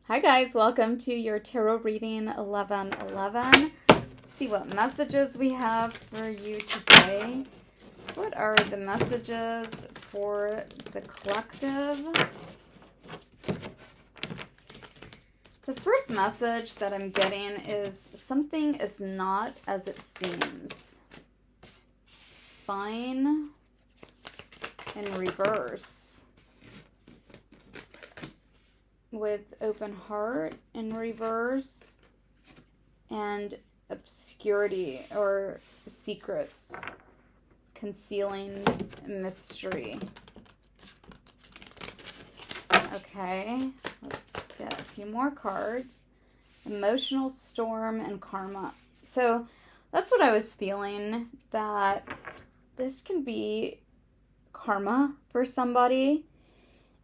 Hi guys, welcome to your tarot reading 1111. Let's see what messages we have for you today. What are the messages for the collective? The first message that I'm getting is something is not as it seems. Spine in reverse. With open heart in reverse and obscurity or secrets, concealing mystery. Okay, let's get a few more cards. Emotional storm and karma. So that's what I was feeling, that this can be karma for somebody.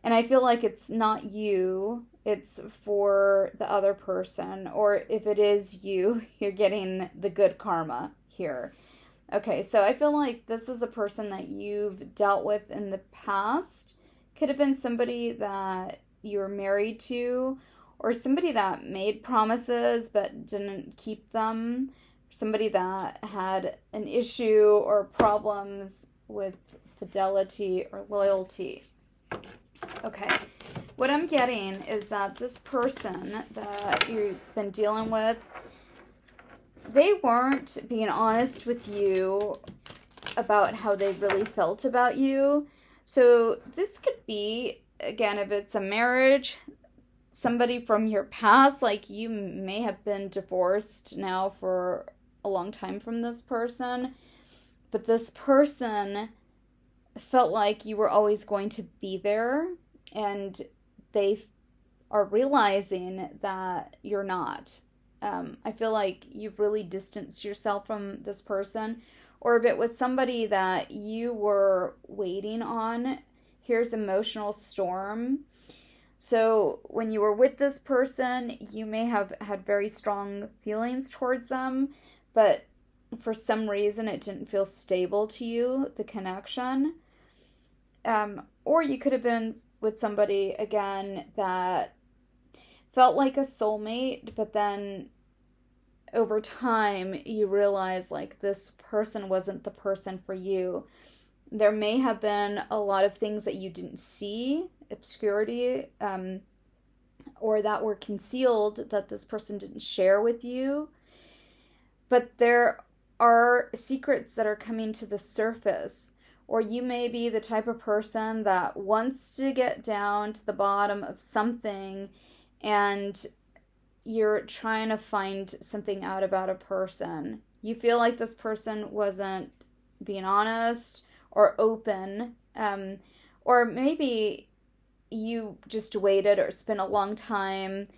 And I feel like it's not you, it's for the other person. Or if it is you, you're getting the good karma here. Okay, so I feel like this is a person that you've dealt with in the past. Could have been somebody that you were married to, or somebody that made promises but didn't keep them. Somebody that had an issue or problems with fidelity or loyalty. Okay, what I'm getting is that this person that you've been dealing with, they weren't being honest with you about how they really felt about you. So this could be, again, if it's a marriage, somebody from your past, like you may have been divorced now for a long time from this person, but this person felt like you were always going to be there, and they are realizing that you're not. I feel like you've really distanced yourself from this person, or if it was somebody that you were waiting on, here's emotional storm. So when you were with this person, you may have had very strong feelings towards them, but for some reason it didn't feel stable to you, the connection. Or you could have been with somebody, again, that felt like a soulmate, but then over time you realize like this person wasn't the person for you. There may have been a lot of things that you didn't see, obscurity, or that were concealed that this person didn't share with you. But there are secrets that are coming to the surface. Or you may be the type of person that wants to get down to the bottom of something, and you're trying to find something out about a person. You feel like this person wasn't being honest or open, or maybe you just waited, or it's been a long time,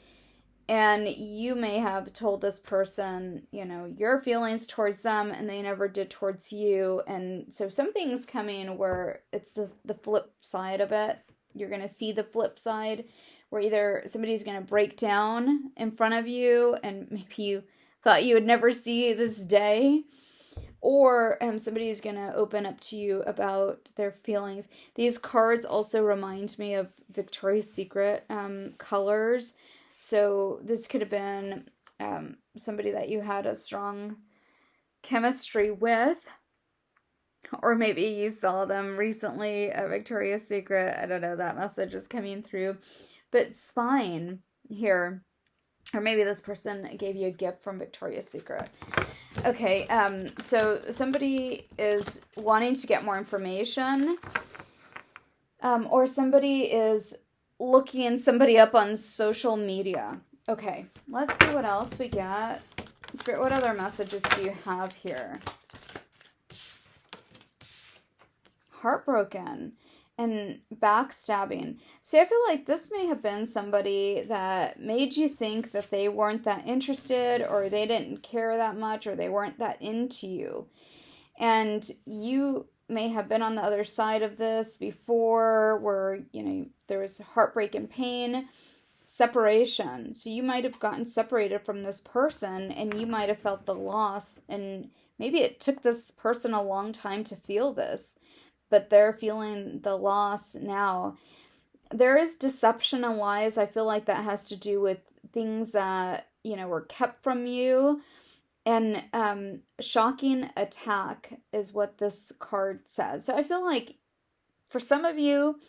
and you may have told this person, your feelings towards them, and they never did towards you. And so something's coming where it's the flip side of it. You're going to see the flip side, where either somebody's going to break down in front of you, and maybe you thought you would never see this day, or somebody's going to open up to you about their feelings. These cards also remind me of Victoria's Secret colors. So this could have been somebody that you had a strong chemistry with, or maybe you saw them recently at Victoria's Secret. I don't know, that message is coming through. But spine here, or maybe this person gave you a gift from Victoria's Secret. Okay, so somebody is wanting to get more information, or somebody is looking somebody up on social media. Okay, let's see what else we got. Spirit, what other messages do you have here? Heartbroken and backstabbing. See, I feel like this may have been somebody that made you think that they weren't that interested, or they didn't care that much, or they weren't that into you. And you may have been on the other side of this before, where, there was heartbreak and pain, separation. So you might have gotten separated from this person, and you might have felt the loss, and maybe it took this person a long time to feel this, but they're feeling the loss now. there is deception and lies. I feel like that has to do with things that, were kept from you. And shocking attack is what this card says. So I feel like for some of you,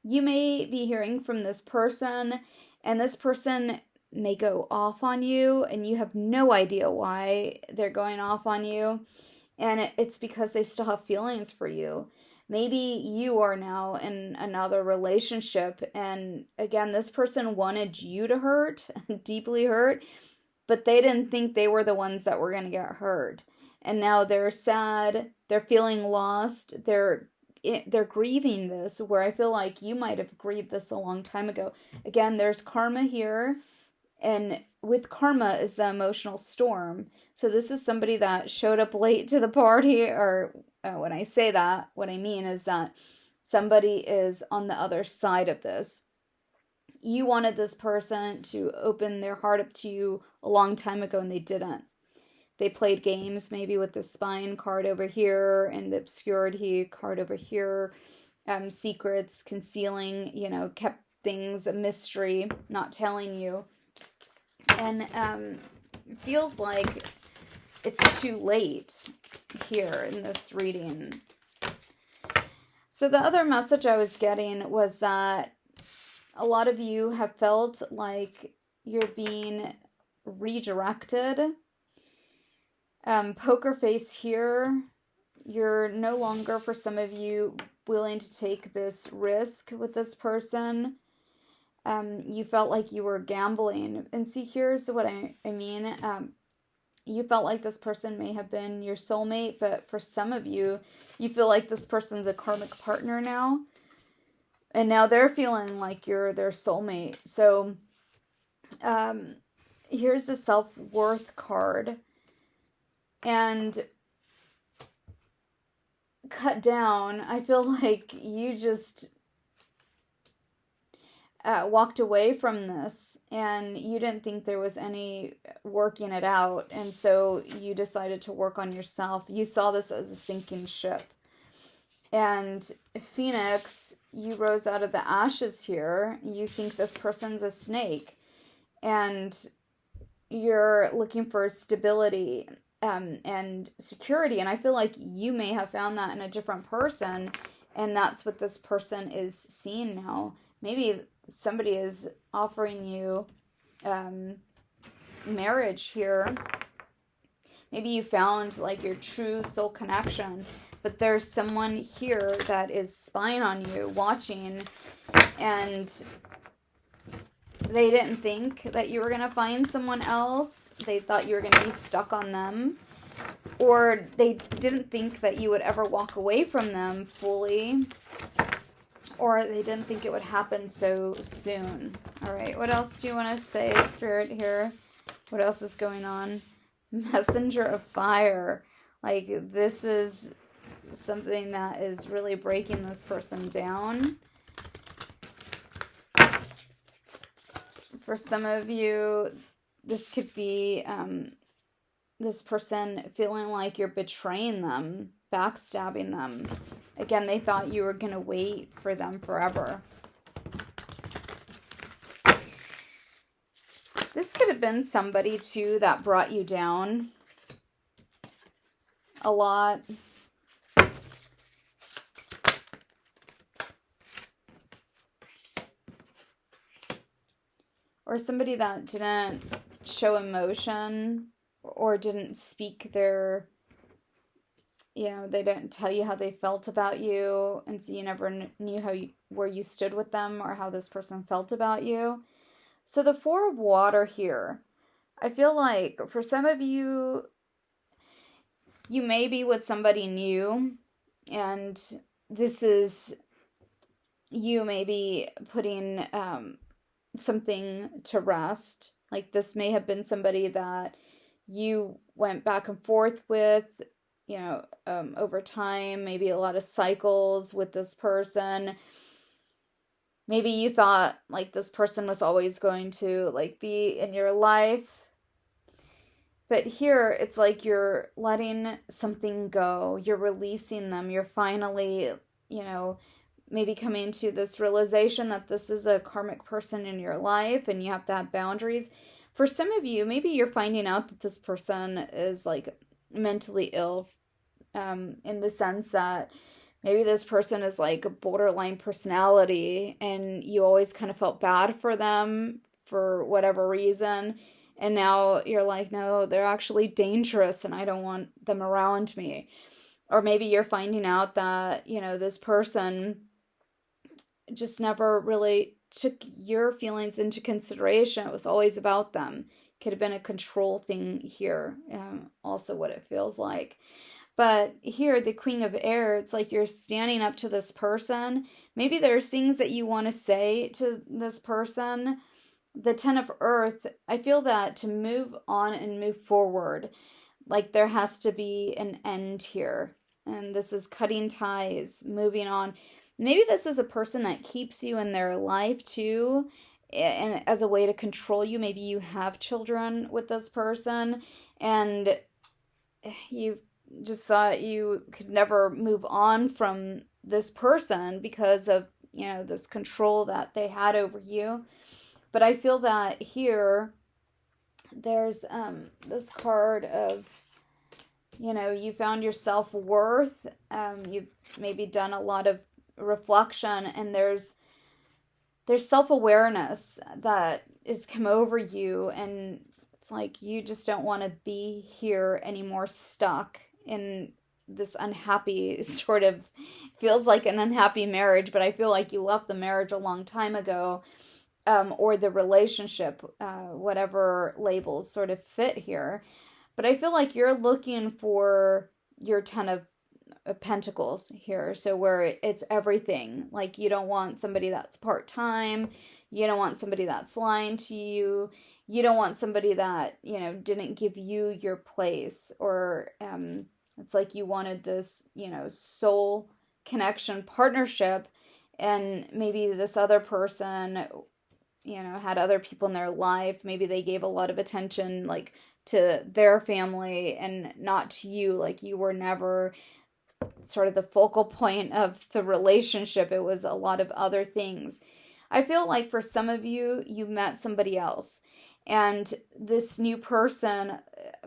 you may be hearing from this person, and this person may go off on you, and you have no idea why they're going off on you. And it's because they still have feelings for you. Maybe you are now in another relationship, and again, this person wanted you to hurt, deeply hurt, but they didn't think they were the ones that were going to get hurt. And now they're sad, they're feeling lost, they're grieving this, where I feel like you might have grieved this a long time ago. Again, there's karma here, and with karma is the emotional storm. So this is somebody that showed up late to the party, or when I say that, what I mean is that somebody is on the other side of this. You wanted this person to open their heart up to you a long time ago, and they didn't. They played games maybe with the spine card over here and the obscurity card over here. Secrets, concealing, kept things a mystery, not telling you. And it feels like it's too late here in this reading. So the other message I was getting was that a lot of you have felt like you're being redirected. Poker face here. You're no longer, for some of you, willing to take this risk with this person. You felt like you were gambling. And see, here's what I mean. You felt like this person may have been your soulmate, but for some of you, you feel like this person's a karmic partner now. And now they're feeling like you're their soulmate. So here's the self-worth card. And cut down, I feel like you just walked away from this, and you didn't think there was any working it out, and so you decided to work on yourself. You saw this as a sinking ship. And Phoenix, you rose out of the ashes here. You think this person's a snake, and you're looking for stability and security. And I feel like you may have found that in a different person, and that's what this person is seeing now. Maybe somebody is offering you marriage here. Maybe you found like your true soul connection, but there's someone here that is spying on you, watching, and they didn't think that you were going to find someone else. They thought you were going to be stuck on them, or they didn't think that you would ever walk away from them fully, or they didn't think it would happen so soon. All right, what else do you want to say, Spirit, here? What else is going on? Messenger of fire. Like, this is something that is really breaking this person down. For some of you, this could be this person feeling like you're betraying them, backstabbing them. Again, they thought you were going to wait for them forever. This could have been somebody, too, that brought you down a lot. Or somebody that didn't show emotion or didn't speak their, they didn't tell you how they felt about you, and so you never knew where you stood with them or how this person felt about you. So the Four of Water here, I feel like for some of you, you may be with somebody new, and this is you maybe putting something to rest. Like, this may have been somebody that you went back and forth with, over time, maybe a lot of cycles with this person. Maybe you thought like this person was always going to like be in your life. But here it's like you're letting something go. You're releasing them. You're finally, maybe coming to this realization that this is a karmic person in your life and you have to have boundaries. For some of you, maybe you're finding out that this person is like mentally ill, in the sense that maybe this person is like a borderline personality and you always kind of felt bad for them for whatever reason. And now you're like, no, they're actually dangerous and I don't want them around me. Or maybe you're finding out that, this person just never really took your feelings into consideration. It was always about them. Could have been a control thing here, also what it feels like. But here, the Queen of Air, it's like you're standing up to this person. Maybe there's things that you want to say to this person. The Ten of Earth, I feel that to move on and move forward, like there has to be an end here. And this is cutting ties, moving on. Maybe this is a person that keeps you in their life too, and as a way to control you. Maybe you have children with this person, and you just thought you could never move on from this person because of, this control that they had over you. But I feel that here, there's this card of, you found your self-worth. You've maybe done a lot of reflection, and there's self-awareness that has come over you, and it's like you just don't want to be here anymore, stuck in this unhappy sort of, feels like an unhappy marriage, but I feel like you left the marriage a long time ago, or the relationship, whatever labels sort of fit here. But I feel like you're looking for your Ten of Pentacles here. So where it's everything. Like you don't want somebody that's part-time. You don't want somebody that's lying to you. You don't want somebody that, didn't give you your place. Or it's like you wanted this, soul connection partnership. And maybe this other person, had other people in their life. Maybe they gave a lot of attention, like, to their family and not to you. Like you were never sort of the focal point of the relationship. It was a lot of other things. I feel like for some of you, you met somebody else, and this new person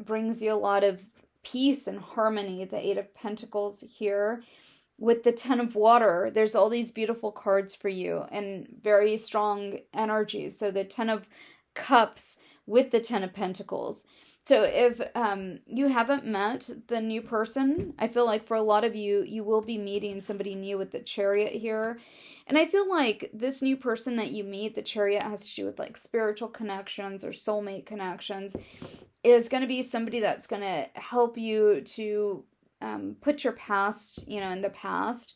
brings you a lot of peace and harmony. The Eight of Pentacles here with the Ten of Water, there's all these beautiful cards for you and very strong energies. So the Ten of Cups with the Ten of Pentacles. So if you haven't met the new person, I feel like for a lot of you, you will be meeting somebody new with the Chariot here. And I feel like this new person that you meet, the Chariot, has to do with like spiritual connections or soulmate connections, is going to be somebody that's going to help you to put your past, in the past.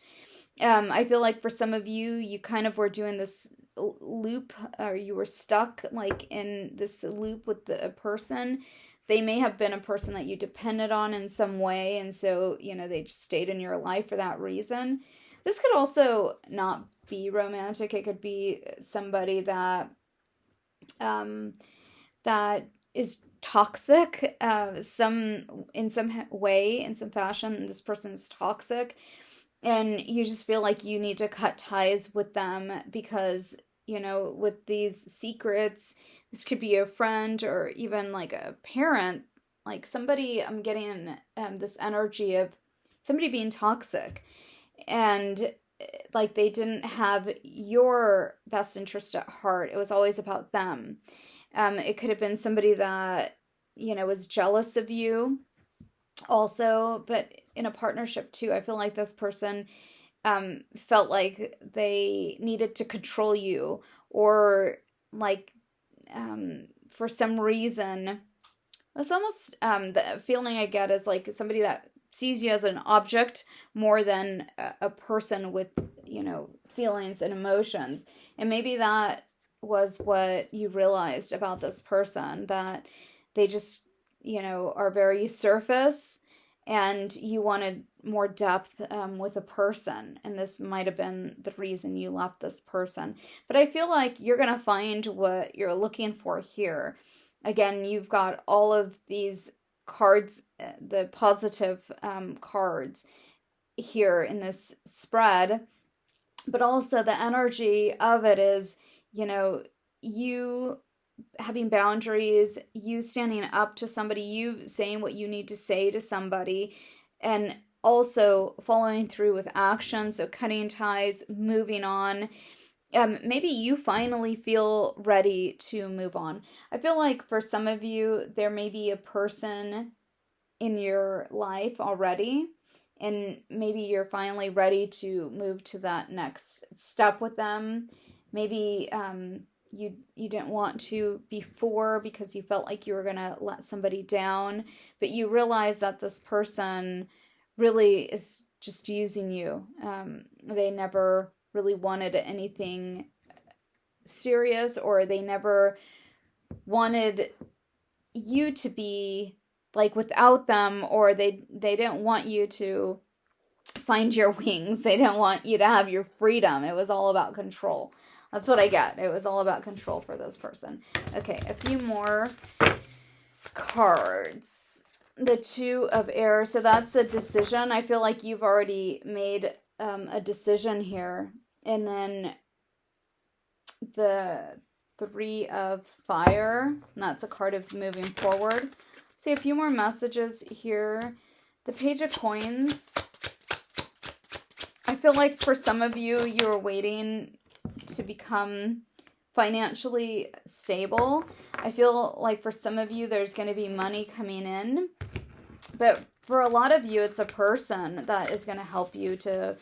I feel like for some of you, you kind of were doing this loop, or you were stuck like in this loop with a person. They may have been a person that you depended on in some way, and so, they just stayed in your life for that reason. This could also not be romantic. It could be somebody that that is toxic, in some way, in some fashion. This person is toxic, and you just feel like you need to cut ties with them because, with these secrets, this could be a friend or even like a parent, like somebody. I'm getting this energy of somebody being toxic, and like they didn't have your best interest at heart. It was always about them. It could have been somebody that, was jealous of you also, but in a partnership too. I feel like this person felt like they needed to control you, or like for some reason. It's almost the feeling I get is like somebody that sees you as an object more than a person with, feelings and emotions. And maybe that was what you realized about this person, that they just, are very surface, and you wanted more depth with a person. And this might have been the reason you left this person. But I feel like you're going to find what you're looking for here. Again, you've got all of these cards, the positive cards here in this spread. But also the energy of it is, you having boundaries, you standing up to somebody, you saying what you need to say to somebody, and also following through with action. So cutting ties, moving on. Maybe you finally feel ready to move on. I feel like for some of you, there may be a person in your life already, and maybe you're finally ready to move to that next step with them. Maybe you didn't want to before because you felt like you were going to let somebody down, but you realize that this person really is just using you. They never really wanted anything serious, or they never wanted you to be like without them, or they didn't want you to find your wings. They didn't want you to have your freedom. It was all about control. That's what I get. It was all about control for this person. Okay, a few more cards. The Two of Air. So that's a decision. I feel like you've already made a decision here. And then the Three of Fire. And that's a card of moving forward. See a few more messages here. The Page of Coins. I feel like for some of you, you were waiting to become financially stable. I feel like for some of you, there's going to be money coming in. But for a lot of you, it's a person that is going to help you to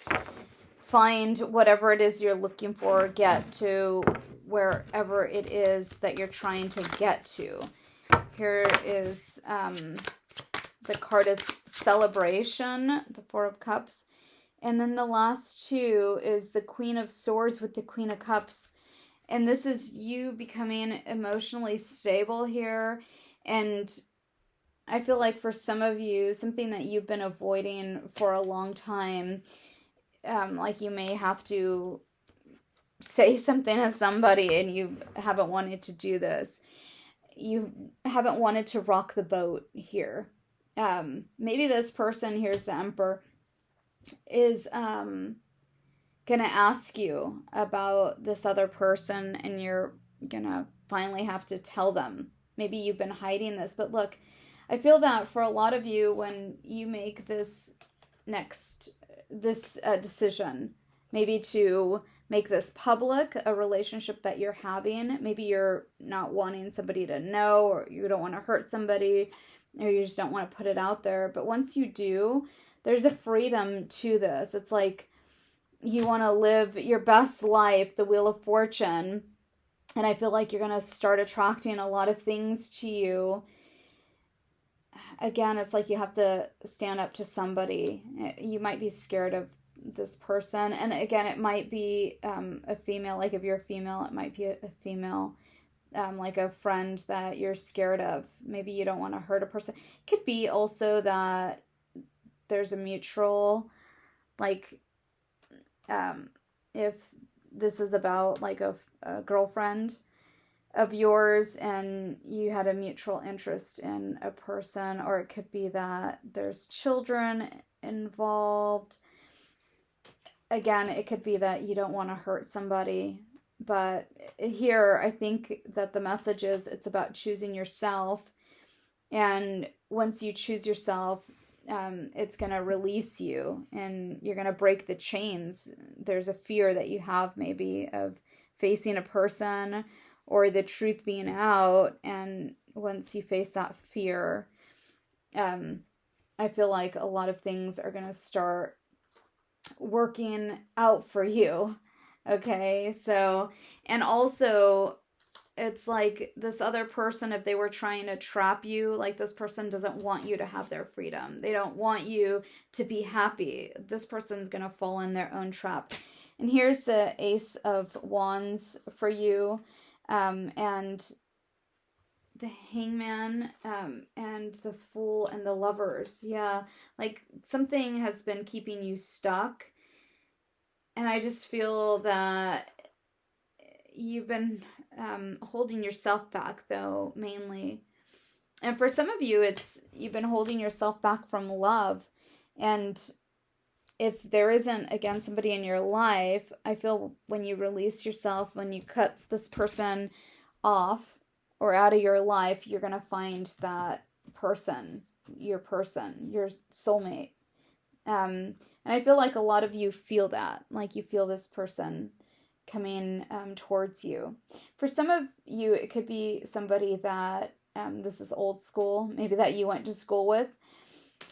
find whatever it is you're looking for, get to wherever it is that you're trying to get to. Here is the card of celebration, the Four of Cups. And then the last two is the Queen of Swords with the Queen of Cups. And this is you becoming emotionally stable here. And I feel like for some of you, something that you've been avoiding for a long time, like you may have to say something to somebody and you haven't wanted to do this. You haven't wanted to rock the boat here. Maybe this person, here's the Emperor, is going to ask you about this other person, and you're going to finally have to tell them. Maybe you've been hiding this, but look, I feel that for a lot of you, when you make this decision, maybe to make this public, a relationship that you're having, maybe you're not wanting somebody to know, or you don't want to hurt somebody, or you just don't want to put it out there. But once you do, there's a freedom to this. It's like you want to live your best life, the Wheel of Fortune. And I feel like you're going to start attracting a lot of things to you. Again, it's like you have to stand up to somebody. You might be scared of this person. And again, it might be a female. Like if you're a female, it might be a female, like a friend that you're scared of. Maybe you don't want to hurt a person. It could be also that there's a mutual, like, if this is about like a girlfriend of yours and you had a mutual interest in a person, or it could be that there's children involved. Again, it could be that you don't want to hurt somebody. But here, I think that the message is it's about choosing yourself. And once you choose yourself, it's going to release you and you're going to break the chains. There's a fear that you have maybe of facing a person or the truth being out. And once you face that fear, I feel like a lot of things are going to start working out for you. Okay, so, and also it's like this other person, if they were trying to trap you, like this person doesn't want you to have their freedom. They don't want you to be happy. This person's going to fall in their own trap. And here's the Ace of Wands for you, and the Hangman, and the Fool and the Lovers. Yeah, like something has been keeping you stuck. And I just feel that you've been holding yourself back, though, mainly. And for some of you, it's you've been holding yourself back from love. And if there isn't, again, somebody in your life, I feel when you release yourself, when you cut this person off or out of your life, you're going to find that person, your soulmate. And I feel like a lot of you feel that, like you feel this person coming towards you. For some of you, it could be somebody that, this is old school, maybe that you went to school with.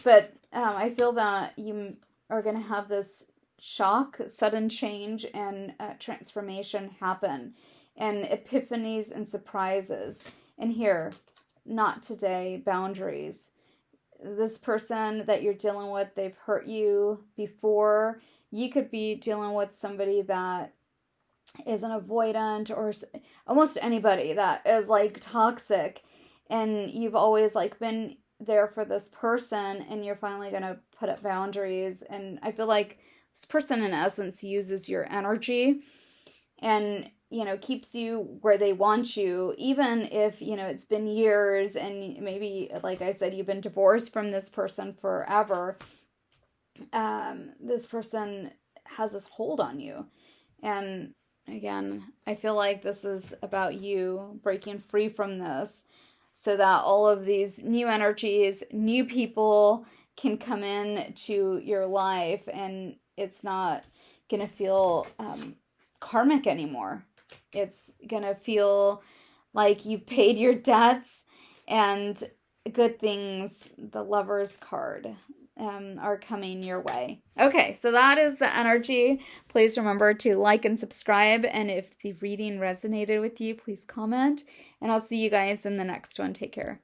But I feel that you are going to have this shock, sudden change, and transformation happen, and epiphanies and surprises. And here, not today, boundaries. This person that you're dealing with, they've hurt you before. You could be dealing with somebody that is an avoidant, or almost anybody that is like toxic, and you've always like been there for this person, and you're finally going to put up boundaries. And I feel like this person in essence uses your energy and, you know, keeps you where they want you, even if, you know, it's been years and maybe, like I said, you've been divorced from this person forever. This person has this hold on you. And again, I feel like this is about you breaking free from this, so that all of these new energies, new people can come in to your life, and it's not going to feel karmic anymore. It's going to feel like you've paid your debts, and good things, the Lover's card, are coming your way. Okay, so that is the energy. Please remember to like and subscribe, and if the reading resonated with you, please comment, and I'll see you guys in the next one. Take care.